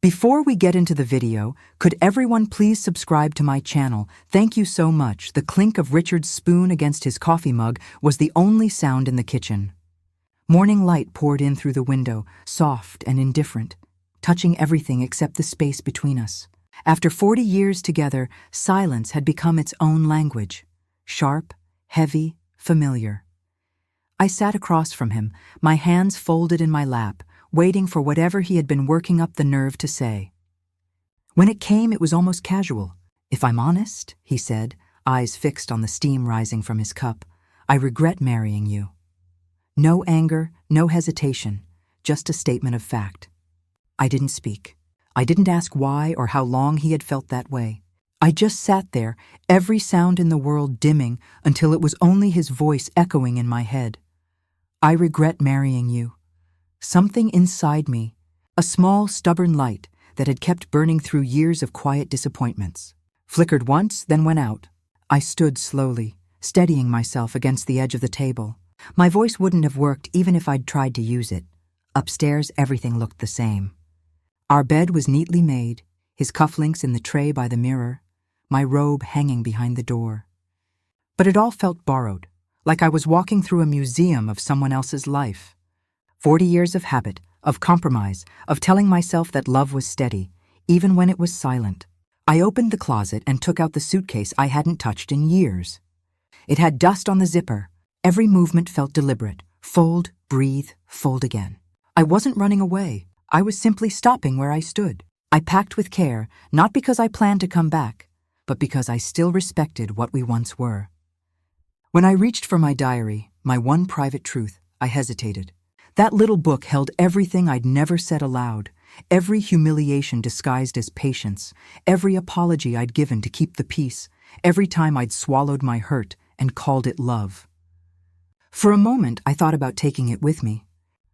Before we get into the video, could everyone please subscribe to my channel? Thank you so much. The clink of Richard's spoon against his coffee mug was the only sound in the kitchen. Morning light poured in through the window, soft and indifferent, touching everything except the space between us. After 40 years together, silence had become its own language, sharp, heavy, familiar. I sat across from him, my hands folded in my lap, waiting for whatever he had been working up the nerve to say. When it came, it was almost casual. "If I'm honest," he said, eyes fixed on the steam rising from his cup, "I regret marrying you." No anger, no hesitation, just a statement of fact. I didn't speak. I didn't ask why or how long he had felt that way. I just sat there, every sound in the world dimming until it was only his voice echoing in my head. "I regret marrying you." Something inside me, a small, stubborn light that had kept burning through years of quiet disappointments, flickered once, then went out. I stood slowly, steadying myself against the edge of the table. My voice wouldn't have worked even if I'd tried to use it. Upstairs, everything looked the same. Our bed was neatly made, his cufflinks in the tray by the mirror, my robe hanging behind the door. But it all felt borrowed, like I was walking through a museum of someone else's life. 40 years of habit, of compromise, of telling myself that love was steady, even when it was silent. I opened the closet and took out the suitcase I hadn't touched in years. It had dust on the zipper. Every movement felt deliberate. Fold, breathe, fold again. I wasn't running away. I was simply stopping where I stood. I packed with care, not because I planned to come back, but because I still respected what we once were. When I reached for my diary, my one private truth, I hesitated. That little book held everything I'd never said aloud, every humiliation disguised as patience, every apology I'd given to keep the peace, every time I'd swallowed my hurt and called it love. For a moment, I thought about taking it with me.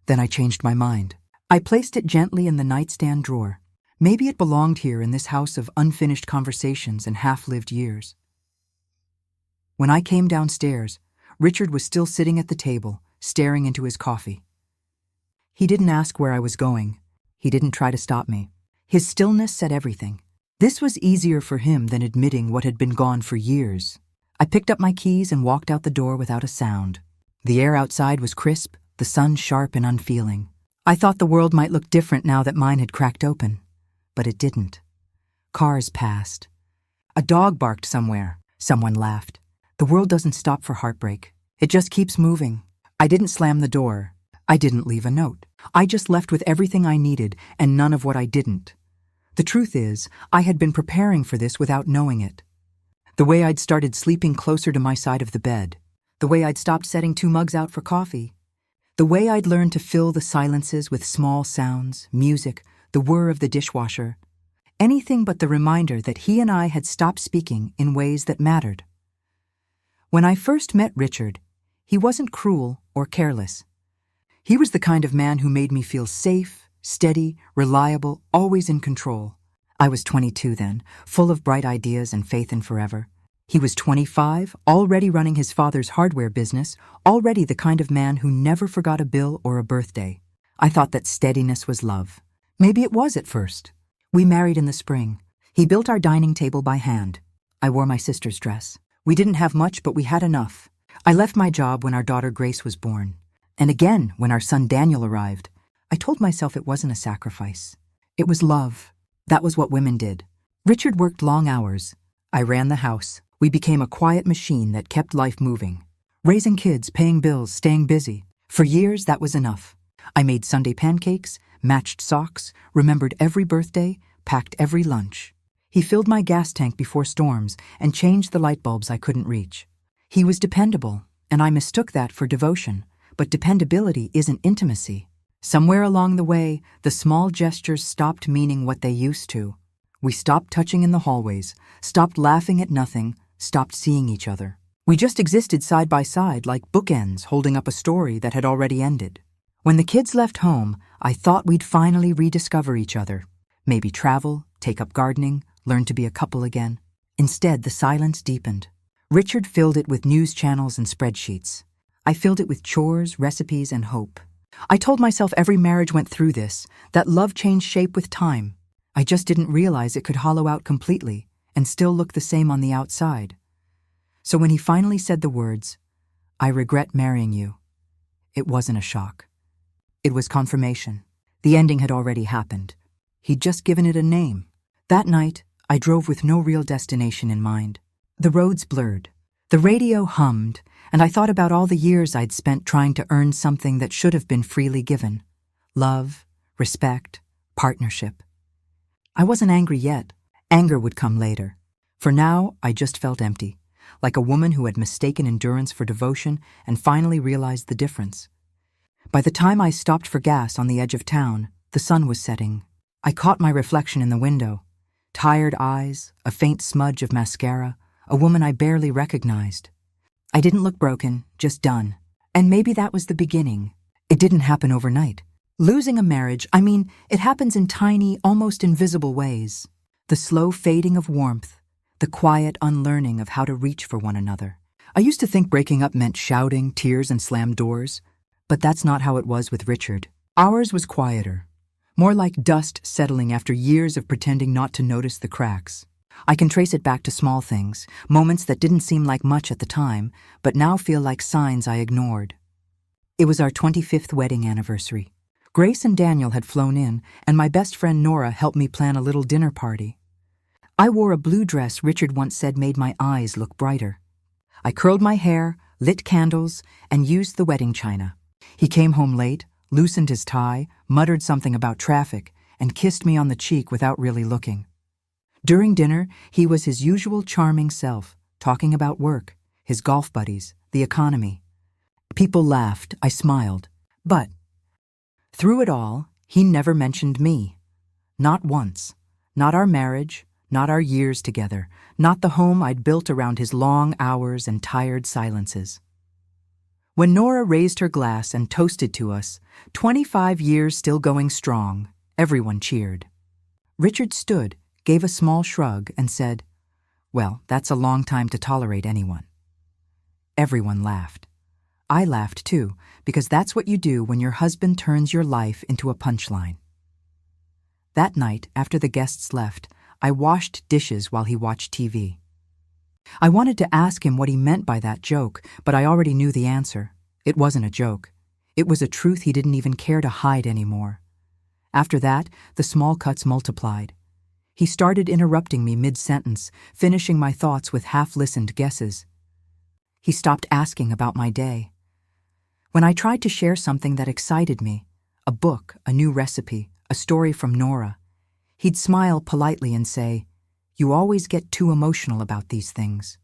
Then I changed my mind. I placed it gently in the nightstand drawer. Maybe it belonged here in this house of unfinished conversations and half-lived years. When I came downstairs, Richard was still sitting at the table, staring into his coffee. He didn't ask where I was going. He didn't try to stop me. His stillness said everything. This was easier for him than admitting what had been gone for years. I picked up my keys and walked out the door without a sound. The air outside was crisp, the sun sharp and unfeeling. I thought the world might look different now that mine had cracked open. But it didn't. Cars passed. A dog barked somewhere. Someone laughed. The world doesn't stop for heartbreak. It just keeps moving. I didn't slam the door. I didn't leave a note. I just left with everything I needed and none of what I didn't. The truth is, I had been preparing for this without knowing it. The way I'd started sleeping closer to my side of the bed. The way I'd stopped setting 2 mugs out for coffee. The way I'd learned to fill the silences with small sounds, music, the whir of the dishwasher. Anything but the reminder that he and I had stopped speaking in ways that mattered. When I first met Richard, he wasn't cruel or careless. He was the kind of man who made me feel safe, steady, reliable, always in control. I was 22 then, full of bright ideas and faith in forever. He was 25, already running his father's hardware business, already the kind of man who never forgot a bill or a birthday. I thought that steadiness was love. Maybe it was at first. We married in the spring. He built our dining table by hand. I wore my sister's dress. We didn't have much, but we had enough. I left my job when our daughter Grace was born. And again, when our son Daniel arrived, I told myself it wasn't a sacrifice. It was love. That was what women did. Richard worked long hours. I ran the house. We became a quiet machine that kept life moving. Raising kids, paying bills, staying busy. For years, that was enough. I made Sunday pancakes, matched socks, remembered every birthday, packed every lunch. He filled my gas tank before storms and changed the light bulbs I couldn't reach. He was dependable, and I mistook that for devotion. But dependability isn't intimacy. Somewhere along the way, the small gestures stopped meaning what they used to. We stopped touching in the hallways, stopped laughing at nothing, stopped seeing each other. We just existed side by side like bookends holding up a story that had already ended. When the kids left home, I thought we'd finally rediscover each other. Maybe travel, take up gardening, learn to be a couple again. Instead, the silence deepened. Richard filled it with news channels and spreadsheets. I filled it with chores, recipes, and hope. I told myself every marriage went through this, that love changed shape with time. I just didn't realize it could hollow out completely and still look the same on the outside. So when he finally said the words, "I regret marrying you," it wasn't a shock. It was confirmation. The ending had already happened. He'd just given it a name. That night, I drove with no real destination in mind. The roads blurred. The radio hummed, and I thought about all the years I'd spent trying to earn something that should have been freely given. Love, respect, partnership. I wasn't angry yet. Anger would come later. For now, I just felt empty, like a woman who had mistaken endurance for devotion and finally realized the difference. By the time I stopped for gas on the edge of town, the sun was setting. I caught my reflection in the window. Tired eyes, a faint smudge of mascara, a woman I barely recognized. I didn't look broken, just done. And maybe that was the beginning. It didn't happen overnight. Losing a marriage, it happens in tiny, almost invisible ways. The slow fading of warmth, the quiet unlearning of how to reach for one another. I used to think breaking up meant shouting, tears, and slammed doors. But that's not how it was with Richard. Ours was quieter. More like dust settling after years of pretending not to notice the cracks. I can trace it back to small things, moments that didn't seem like much at the time, but now feel like signs I ignored. It was our 25th wedding anniversary. Grace and Daniel had flown in, and my best friend Nora helped me plan a little dinner party. I wore a blue dress Richard once said made my eyes look brighter. I curled my hair, lit candles, and used the wedding china. He came home late, loosened his tie, muttered something about traffic, and kissed me on the cheek without really looking. During dinner, he was his usual charming self, talking about work, his golf buddies, the economy. People laughed, I smiled. But through it all, he never mentioned me. Not once. Not our marriage, not our years together, not the home I'd built around his long hours and tired silences. When Nora raised her glass and toasted to us, 25 years still going strong, everyone cheered. Richard stood, gave a small shrug, and said, "Well, that's a long time to tolerate anyone." Everyone laughed. I laughed too, because that's what you do when your husband turns your life into a punchline. That night, after the guests left, I washed dishes while he watched TV. I wanted to ask him what he meant by that joke, but I already knew the answer. It wasn't a joke. It was a truth he didn't even care to hide anymore. After that, the small cuts multiplied. He started interrupting me mid-sentence, finishing my thoughts with half-listened guesses. He stopped asking about my day. When I tried to share something that excited me, a book, a new recipe, a story from Nora, he'd smile politely and say, "You always get too emotional about these things."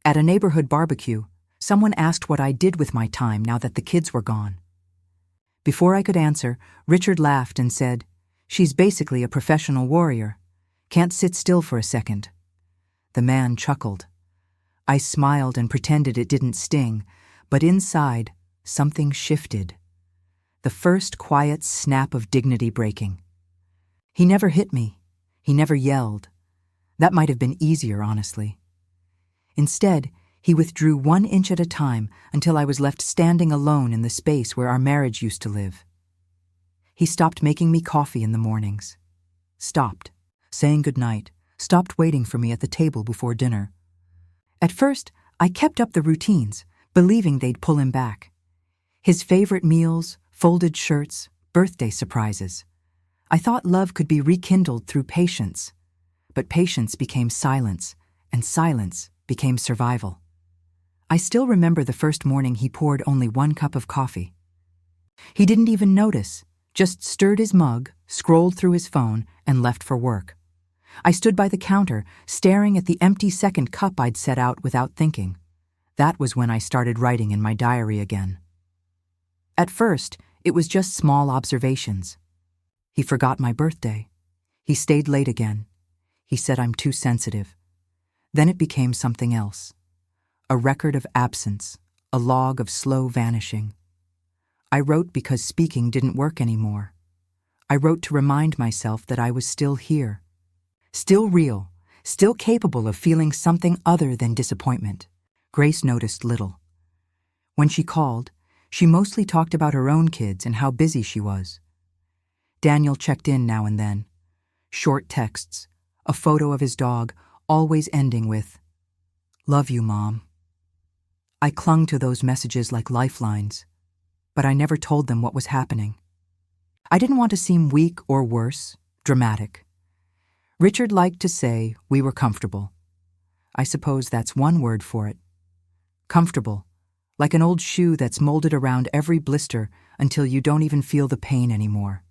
At a neighborhood barbecue, someone asked what I did with my time now that the kids were gone. Before I could answer, Richard laughed and said, "She's basically a professional warrior. Can't sit still for a second." The man chuckled. I smiled and pretended it didn't sting, but inside, something shifted. The first quiet snap of dignity breaking. He never hit me. He never yelled. That might have been easier, honestly. Instead, he withdrew 1 inch at a time until I was left standing alone in the space where our marriage used to live. He stopped making me coffee in the mornings. Stopped, saying goodnight, stopped waiting for me at the table before dinner. At first, I kept up the routines, believing they'd pull him back. His favorite meals, folded shirts, birthday surprises. I thought love could be rekindled through patience. But patience became silence, and silence became survival. I still remember the first morning he poured only 1 cup of coffee. He didn't even notice, just stirred his mug, scrolled through his phone, and left for work. I stood by the counter, staring at the empty second cup I'd set out without thinking. That was when I started writing in my diary again. At first, it was just small observations. He forgot my birthday. He stayed late again. He said I'm too sensitive. Then it became something else. A record of absence, a log of slow vanishing. I wrote because speaking didn't work anymore. I wrote to remind myself that I was still here. Still real, still capable of feeling something other than disappointment. Grace noticed little. When she called, she mostly talked about her own kids and how busy she was. Daniel checked in now and then. short texts, a photo of his dog, always ending with, "Love you, Mom." I clung to those messages like lifelines, but I never told them what was happening. I didn't want to seem weak or worse, dramatic. Richard liked to say we were comfortable. I suppose that's one word for it. Comfortable, like an old shoe that's molded around every blister until you don't even feel the pain anymore.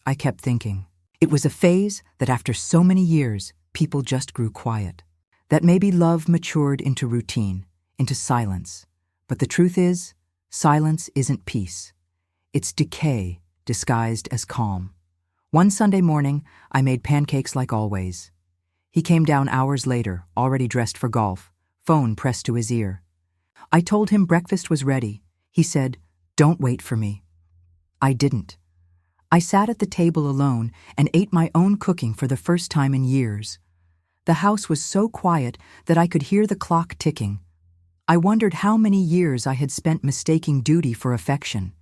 I kept thinking, it was a phase that after so many years, people just grew quiet. That maybe love matured into routine, into silence. But the truth is, silence isn't peace. It's decay disguised as calm. One Sunday morning, I made pancakes like always. He came down hours later, already dressed for golf, phone pressed to his ear. I told him breakfast was ready. He said, "Don't wait for me." I didn't. I sat at the table alone and ate my own cooking for the first time in years. The house was so quiet that I could hear the clock ticking. I wondered how many years I had spent mistaking duty for affection.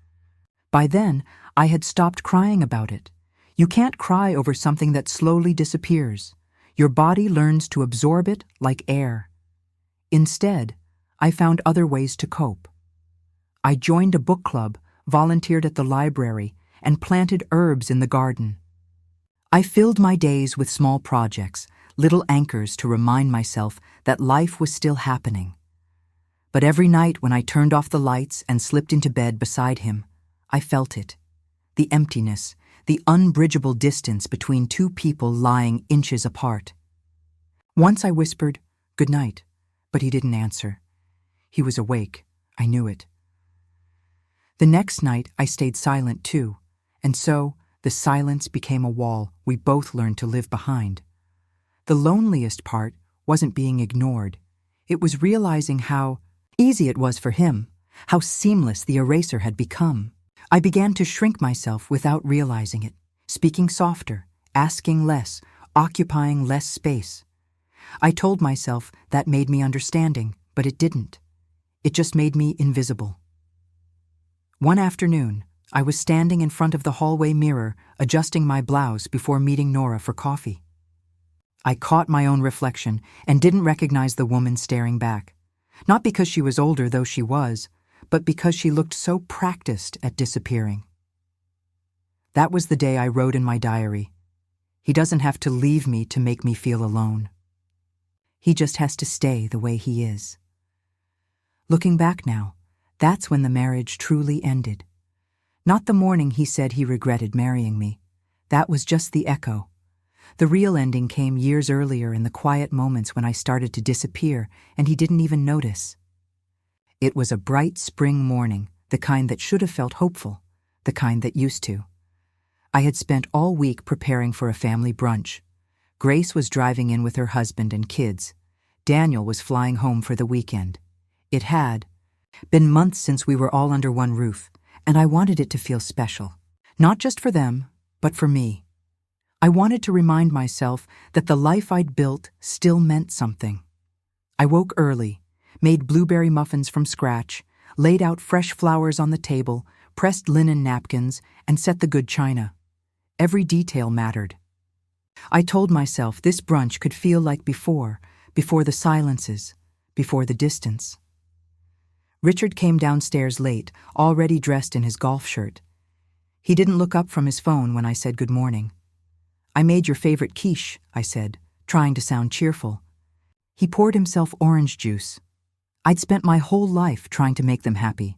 By then, I had stopped crying about it. You can't cry over something that slowly disappears. Your body learns to absorb it like air. Instead, I found other ways to cope. I joined a book club, volunteered at the library, and planted herbs in the garden. I filled my days with small projects, little anchors to remind myself that life was still happening. But every night when I turned off the lights and slipped into bed beside him, I felt it. The emptiness, the unbridgeable distance between two people lying inches apart. Once I whispered, "Good night," but he didn't answer. He was awake. I knew it. The next night I stayed silent too, and so the silence became a wall we both learned to live behind. The loneliest part wasn't being ignored. It was realizing how easy it was for him, how seamless the eraser had become. I began to shrink myself without realizing it, speaking softer, asking less, occupying less space. I told myself that made me understanding, but it didn't. It just made me invisible. One afternoon, I was standing in front of the hallway mirror, adjusting my blouse before meeting Nora for coffee. I caught my own reflection and didn't recognize the woman staring back. Not because she was older, though she was, but because she looked so practiced at disappearing. That was the day I wrote in my diary, "He doesn't have to leave me to make me feel alone. He just has to stay the way he is." Looking back now, that's when the marriage truly ended. Not the morning he said he regretted marrying me. That was just the echo. The real ending came years earlier in the quiet moments when I started to disappear and he didn't even notice. It was a bright spring morning, the kind that should have felt hopeful, the kind that used to. I had spent all week preparing for a family brunch. Grace was driving in with her husband and kids. Daniel was flying home for the weekend. It had been months since we were all under one roof, and I wanted it to feel special. Not just for them, but for me. I wanted to remind myself that the life I'd built still meant something. I woke early, made blueberry muffins from scratch, laid out fresh flowers on the table, pressed linen napkins, and set the good china. Every detail mattered. I told myself this brunch could feel like before the silences, before the distance. Richard came downstairs late, already dressed in his golf shirt. He didn't look up from his phone when I said good morning. "I made your favorite quiche," I said, trying to sound cheerful. He poured himself orange juice. I'd spent my whole life trying to make them happy.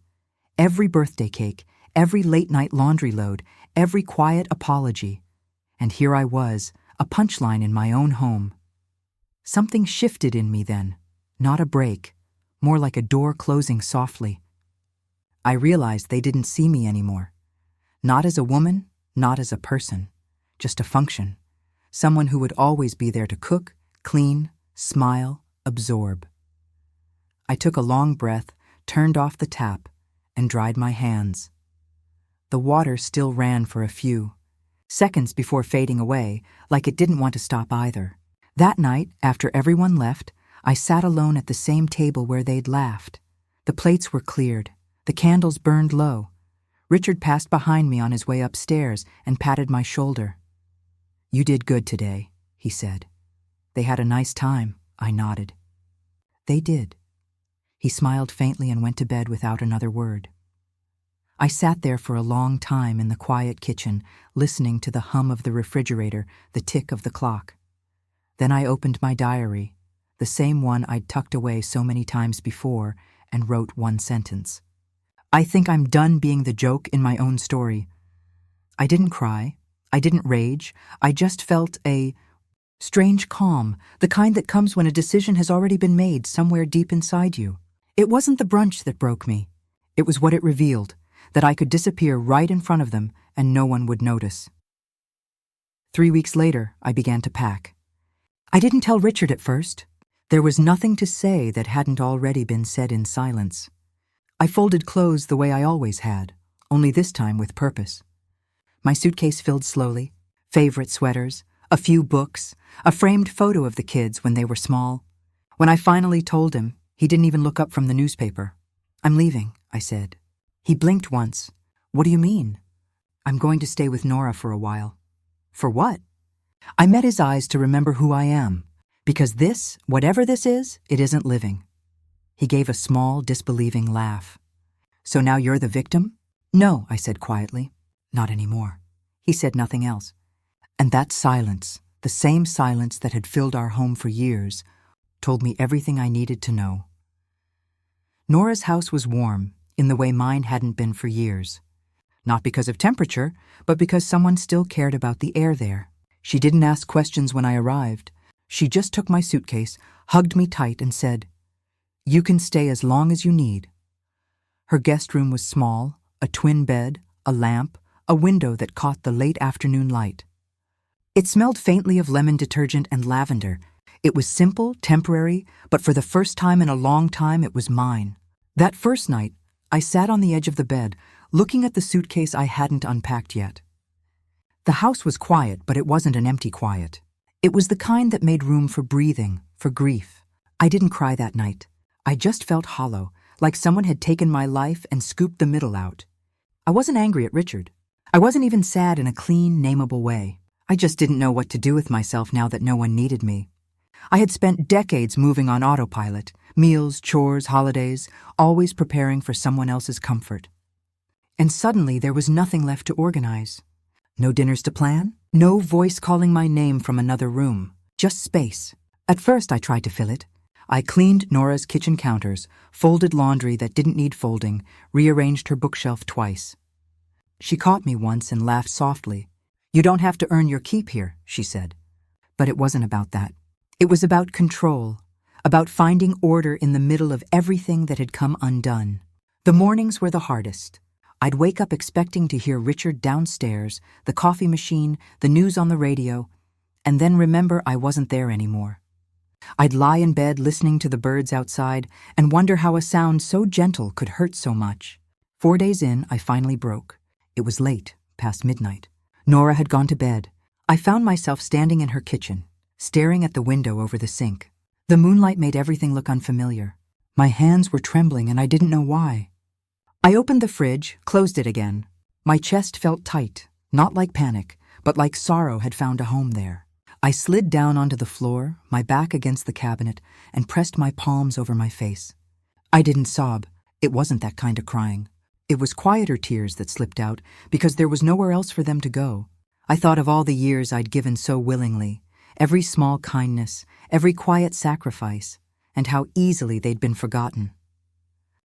Every birthday cake, every late-night laundry load, every quiet apology. And here I was, a punchline in my own home. Something shifted in me then, not a break, more like a door closing softly. I realized they didn't see me anymore. Not as a woman, not as a person, just a function. Someone who would always be there to cook, clean, smile, absorb. I took a long breath, turned off the tap, and dried my hands. The water still ran for a few seconds before fading away, like it didn't want to stop either. That night, after everyone left, I sat alone at the same table where they'd laughed. The plates were cleared. The candles burned low. Richard passed behind me on his way upstairs and patted my shoulder. "You did good today," he said. "They had a nice time," I nodded. "They did." He smiled faintly and went to bed without another word. I sat there for a long time in the quiet kitchen, listening to the hum of the refrigerator, the tick of the clock. Then I opened my diary, the same one I'd tucked away so many times before, and wrote one sentence. "I think I'm done being the joke in my own story." I didn't cry. I didn't rage. I just felt a strange calm, the kind that comes when a decision has already been made somewhere deep inside you. It wasn't the brunch that broke me. It was what it revealed, that I could disappear right in front of them and no one would notice. 3 weeks later, I began to pack. I didn't tell Richard at first. There was nothing to say that hadn't already been said in silence. I folded clothes the way I always had, only this time with purpose. My suitcase filled slowly, favorite sweaters, a few books, a framed photo of the kids when they were small. When I finally told him, he didn't even look up from the newspaper. "I'm leaving," I said. He blinked once. "What do you mean?" "I'm going to stay with Nora for a while." "For what?" I met his eyes to remember who I am, because this, whatever this is, it isn't living. He gave a small, disbelieving laugh. "So now you're the victim?" "No," I said quietly. "Not anymore." He said nothing else. And that silence, the same silence that had filled our home for years, told me everything I needed to know. Nora's house was warm, in the way mine hadn't been for years. Not because of temperature, but because someone still cared about the air there. She didn't ask questions when I arrived. She just took my suitcase, hugged me tight, and said, "You can stay as long as you need." Her guest room was small, a twin bed, a lamp, a window that caught the late afternoon light. It smelled faintly of lemon detergent and lavender. It was simple, temporary, but for the first time in a long time it was mine. That first night, I sat on the edge of the bed, looking at the suitcase I hadn't unpacked yet. The house was quiet, but it wasn't an empty quiet. It was the kind that made room for breathing, for grief. I didn't cry that night. I just felt hollow, like someone had taken my life and scooped the middle out. I wasn't angry at Richard. I wasn't even sad in a clean, nameable way. I just didn't know what to do with myself now that no one needed me. I had spent decades moving on autopilot, meals, chores, holidays, always preparing for someone else's comfort. And suddenly there was nothing left to organize. No dinners to plan, no voice calling my name from another room, just space. At first I tried to fill it. I cleaned Nora's kitchen counters, folded laundry that didn't need folding, rearranged her bookshelf twice. She caught me once and laughed softly. "You don't have to earn your keep here," she said. But it wasn't about that. It was about control, about finding order in the middle of everything that had come undone. The mornings were the hardest. I'd wake up expecting to hear Richard downstairs, the coffee machine, the news on the radio, and then remember I wasn't there anymore. I'd lie in bed listening to the birds outside and wonder how a sound so gentle could hurt so much. 4 days in, I finally broke. It was late, past midnight. Nora had gone to bed. I found myself standing in her kitchen, staring at the window over the sink. The moonlight made everything look unfamiliar. My hands were trembling and I didn't know why. I opened the fridge, closed it again. My chest felt tight, not like panic, but like sorrow had found a home there. I slid down onto the floor, my back against the cabinet, and pressed my palms over my face. I didn't sob. It wasn't that kind of crying. It was quieter tears that slipped out because there was nowhere else for them to go. I thought of all the years I'd given so willingly, every small kindness, every quiet sacrifice, and how easily they'd been forgotten.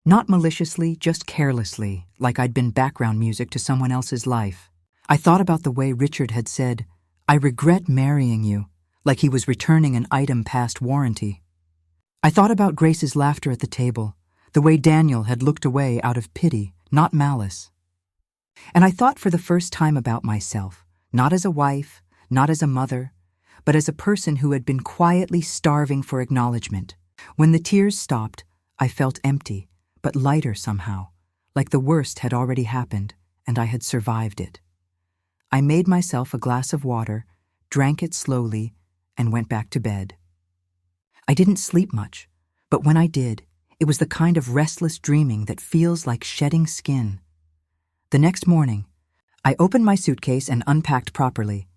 Not maliciously, just carelessly, like I'd been background music to someone else's life. I thought about the way Richard had said, "I regret marrying you," like he was returning an item past warranty. I thought about Grace's laughter at the table, the way Daniel had looked away out of pity, not malice. And I thought for the first time about myself, not as a wife, not as a mother, but as a person who had been quietly starving for acknowledgement. When the tears stopped, I felt empty, but lighter somehow, like the worst had already happened, and I had survived it. I made myself a glass of water, drank it slowly, and went back to bed. I didn't sleep much, but when I did, it was the kind of restless dreaming that feels like shedding skin. The next morning, I opened my suitcase and unpacked properly.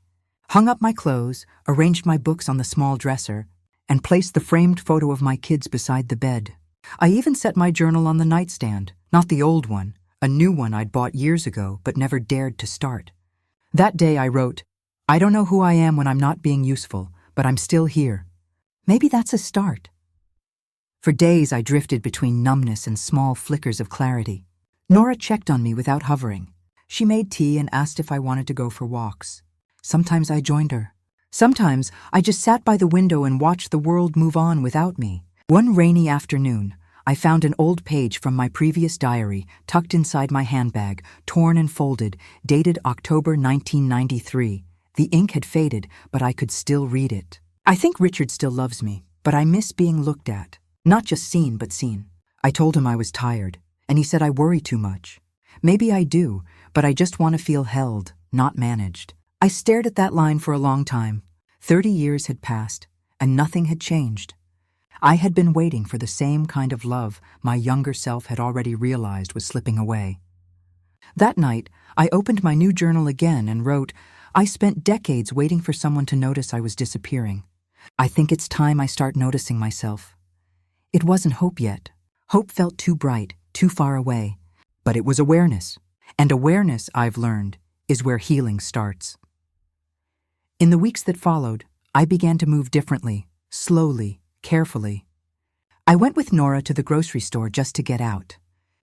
hung up my clothes, arranged my books on the small dresser, and placed the framed photo of my kids beside the bed. I even set my journal on the nightstand, not the old one, a new one I'd bought years ago but never dared to start. That day I wrote, "I don't know who I am when I'm not being useful, but I'm still here. Maybe that's a start." For days I drifted between numbness and small flickers of clarity. Nora checked on me without hovering. She made tea and asked if I wanted to go for walks. Sometimes I joined her. Sometimes I just sat by the window and watched the world move on without me. One rainy afternoon, I found an old page from my previous diary tucked inside my handbag, torn and folded, dated October 1993. The ink had faded, but I could still read it. "I think Richard still loves me, but I miss being looked at. Not just seen, but seen." I told him I was tired, and he said I worry too much. Maybe I do, but I just want to feel held, not managed. I stared at that line for a long time. 30 years had passed, and nothing had changed. I had been waiting for the same kind of love my younger self had already realized was slipping away. That night, I opened my new journal again and wrote, "I spent decades waiting for someone to notice I was disappearing. I think it's time I start noticing myself." It wasn't hope yet. Hope felt too bright, too far away. But it was awareness. And awareness, I've learned, is where healing starts. In the weeks that followed, I began to move differently, slowly, carefully. I went with Nora to the grocery store just to get out.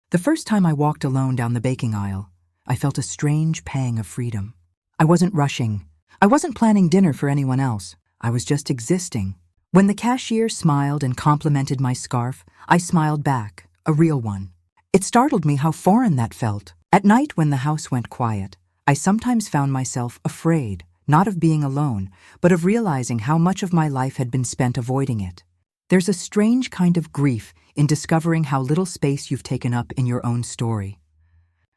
The first time I walked alone down the baking aisle, I felt a strange pang of freedom. I wasn't rushing. I wasn't planning dinner for anyone else. I was just existing. When the cashier smiled and complimented my scarf, I smiled back, a real one. It startled me how foreign that felt. At night when the house went quiet, I sometimes found myself afraid, not of being alone, but of realizing how much of my life had been spent avoiding it. There's a strange kind of grief in discovering how little space you've taken up in your own story.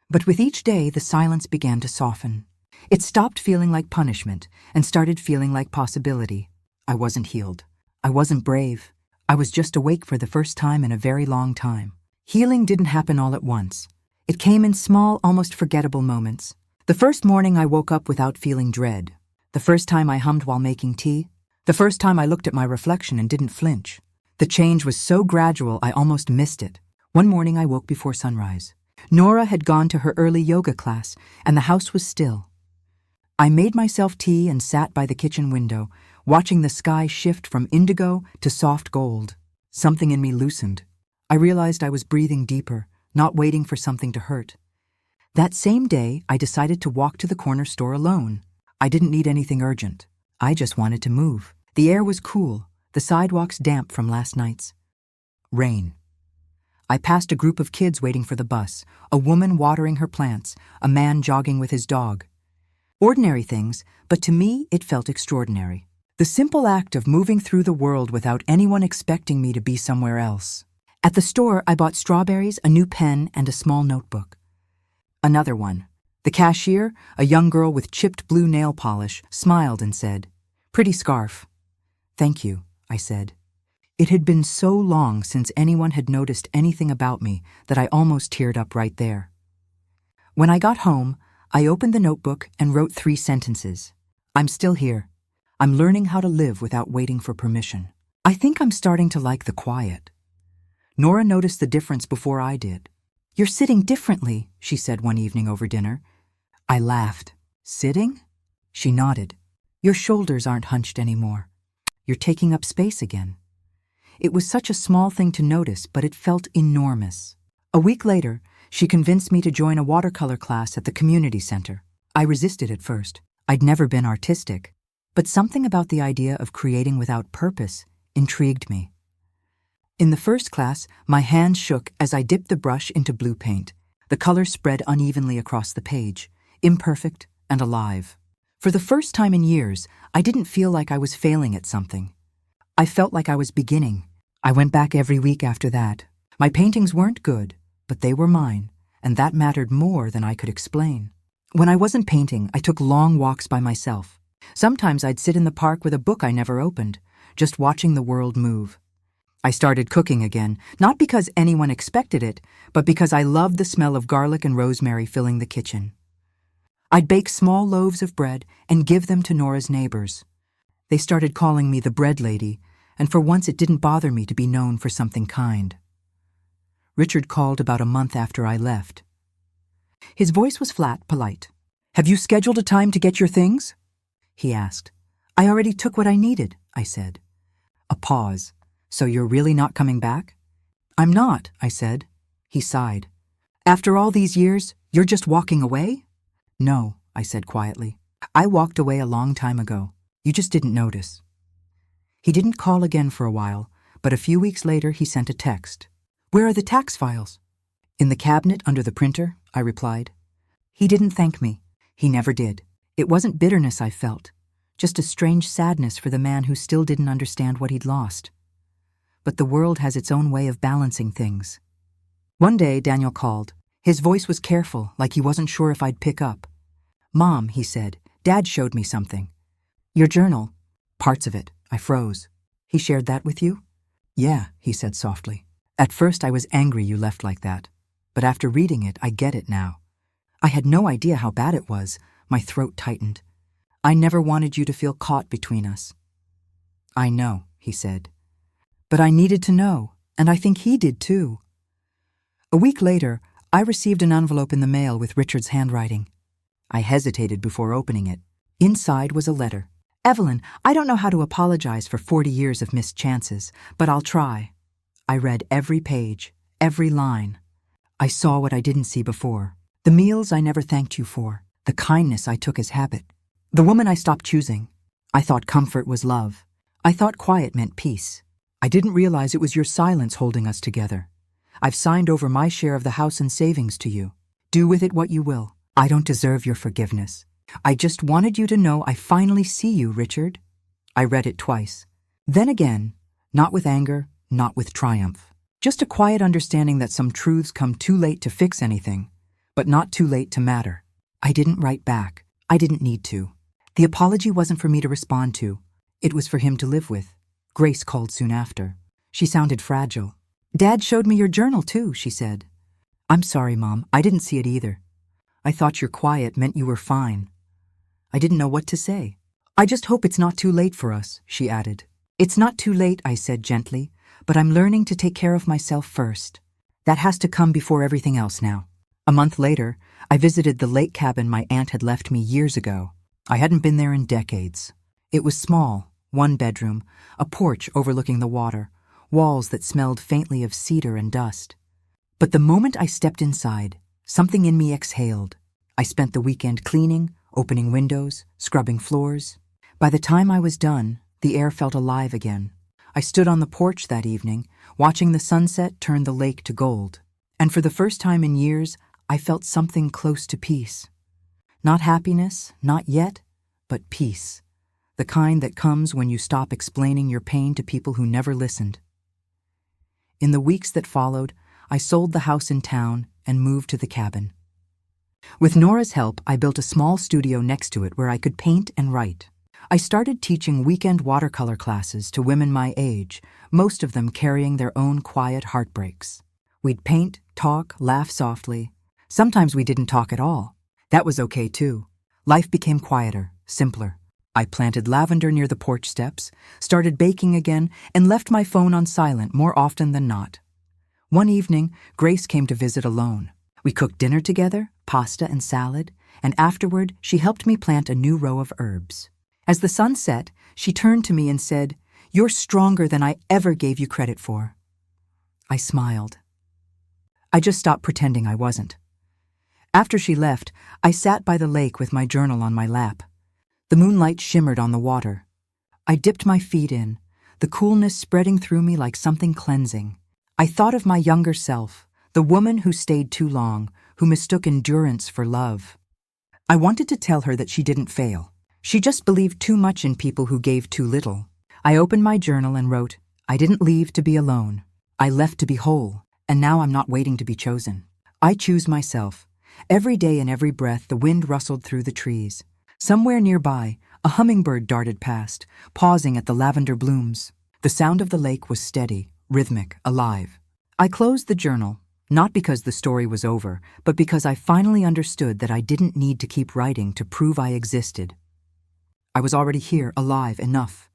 But with each day, the silence began to soften. It stopped feeling like punishment and started feeling like possibility. I wasn't healed. I wasn't brave. I was just awake for the first time in a very long time. Healing didn't happen all at once. It came in small, almost forgettable moments. The first morning I woke up without feeling dread. The first time I hummed while making tea. The first time I looked at my reflection and didn't flinch. The change was so gradual I almost missed it. One morning I woke before sunrise. Nora had gone to her early yoga class, and the house was still. I made myself tea and sat by the kitchen window, watching the sky shift from indigo to soft gold. Something in me loosened. I realized I was breathing deeper, not waiting for something to hurt. That same day, I decided to walk to the corner store alone. I didn't need anything urgent. I just wanted to move. The air was cool, the sidewalks damp from last night's rain. I passed a group of kids waiting for the bus, a woman watering her plants, a man jogging with his dog. Ordinary things, but to me it felt extraordinary. The simple act of moving through the world without anyone expecting me to be somewhere else. At the store, I bought strawberries, a new pen, and a small notebook. Another one. The cashier, a young girl with chipped blue nail polish, smiled and said, "Pretty scarf." "Thank you," I said. It had been so long since anyone had noticed anything about me that I almost teared up right there. When I got home, I opened the notebook and wrote 3 sentences. "I'm still here. I'm learning how to live without waiting for permission. I think I'm starting to like the quiet." Nora noticed the difference before I did. "You're sitting differently," she said one evening over dinner. I laughed. "Sitting?" She nodded. "Your shoulders aren't hunched anymore. You're taking up space again." It was such a small thing to notice, but it felt enormous. A week later, she convinced me to join a watercolor class at the community center. I resisted at first. I'd never been artistic, but something about the idea of creating without purpose intrigued me. In the first class, my hands shook as I dipped the brush into blue paint. The color spread unevenly across the page, imperfect and alive. For the first time in years, I didn't feel like I was failing at something. I felt like I was beginning. I went back every week after that. My paintings weren't good, but they were mine, and that mattered more than I could explain. When I wasn't painting, I took long walks by myself. Sometimes I'd sit in the park with a book I never opened, just watching the world move. I started cooking again, not because anyone expected it, but because I loved the smell of garlic and rosemary filling the kitchen. I'd bake small loaves of bread and give them to Nora's neighbors. They started calling me the bread lady, and for once it didn't bother me to be known for something kind. Richard called about a month after I left. His voice was flat, polite. "Have you scheduled a time to get your things?" he asked. "I already took what I needed," I said. A pause. "So you're really not coming back?" "I'm not," I said. He sighed. "After all these years, you're just walking away?" "No," I said quietly. "I walked away a long time ago. You just didn't notice." He didn't call again for a while, but a few weeks later he sent a text. "Where are the tax files?" "In the cabinet under the printer," I replied. He didn't thank me. He never did. It wasn't bitterness I felt, just a strange sadness for the man who still didn't understand what he'd lost. But the world has its own way of balancing things. One day, Daniel called. His voice was careful, like he wasn't sure if I'd pick up. "Mom," he said, "Dad showed me something." "Your journal." "Parts of it." I froze. "He shared that with you?" "Yeah," he said softly. "At first I was angry you left like that. But after reading it, I get it now." I had no idea how bad it was. My throat tightened. "I never wanted you to feel caught between us." "I know," he said. "But I needed to know, and I think he did too." A week later, I received an envelope in the mail with Richard's handwriting. I hesitated before opening it. Inside was a letter. "Evelyn, I don't know how to apologize for 40 years of missed chances, but I'll try." I read every page, every line. I saw what I didn't see before. The meals I never thanked you for, the kindness I took as habit, the woman I stopped choosing. I thought comfort was love. I thought quiet meant peace. I didn't realize it was your silence holding us together. I've signed over my share of the house and savings to you. Do with it what you will. I don't deserve your forgiveness. I just wanted you to know I finally see you, Richard. I read it twice. Then again, not with anger, not with triumph. Just a quiet understanding that some truths come too late to fix anything, but not too late to matter. I didn't write back. I didn't need to. The apology wasn't for me to respond to. It was for him to live with. Grace called soon after. She sounded fragile. "Dad showed me your journal too," she said. "I'm sorry, Mom. I didn't see it either. I thought your quiet meant you were fine." I didn't know what to say. "I just hope it's not too late for us," she added. "It's not too late," I said gently, "but I'm learning to take care of myself first. That has to come before everything else now." A month later, I visited the lake cabin my aunt had left me years ago. I hadn't been there in decades. It was small, one bedroom, a porch overlooking the water, walls that smelled faintly of cedar and dust. But the moment I stepped inside, something in me exhaled. I spent the weekend cleaning, opening windows, scrubbing floors. By the time I was done, the air felt alive again. I stood on the porch that evening, watching the sunset turn the lake to gold. And for the first time in years, I felt something close to peace. Not happiness, not yet, but peace. The kind that comes when you stop explaining your pain to people who never listened. In the weeks that followed, I sold the house in town and moved to the cabin. With Nora's help, I built a small studio next to it where I could paint and write. I started teaching weekend watercolor classes to women my age, most of them carrying their own quiet heartbreaks. We'd paint, talk, laugh softly. Sometimes we didn't talk at all. That was okay too. Life became quieter, simpler. I planted lavender near the porch steps, started baking again, and left my phone on silent more often than not. One evening, Grace came to visit alone. We cooked dinner together, pasta and salad, and afterward she helped me plant a new row of herbs. As the sun set, she turned to me and said, "You're stronger than I ever gave you credit for." I smiled. I just stopped pretending I wasn't. After she left, I sat by the lake with my journal on my lap. The moonlight shimmered on the water. I dipped my feet in, the coolness spreading through me like something cleansing. I thought of my younger self, the woman who stayed too long, who mistook endurance for love. I wanted to tell her that she didn't fail. She just believed too much in people who gave too little. I opened my journal and wrote, "I didn't leave to be alone. I left to be whole, and now I'm not waiting to be chosen. I choose myself." Every day and every breath, the wind rustled through the trees. Somewhere nearby, a hummingbird darted past, pausing at the lavender blooms. The sound of the lake was steady, rhythmic, alive. I closed the journal, Not because the story was over, but because I finally understood that I didn't need to keep writing to prove I existed. I was already here, alive enough.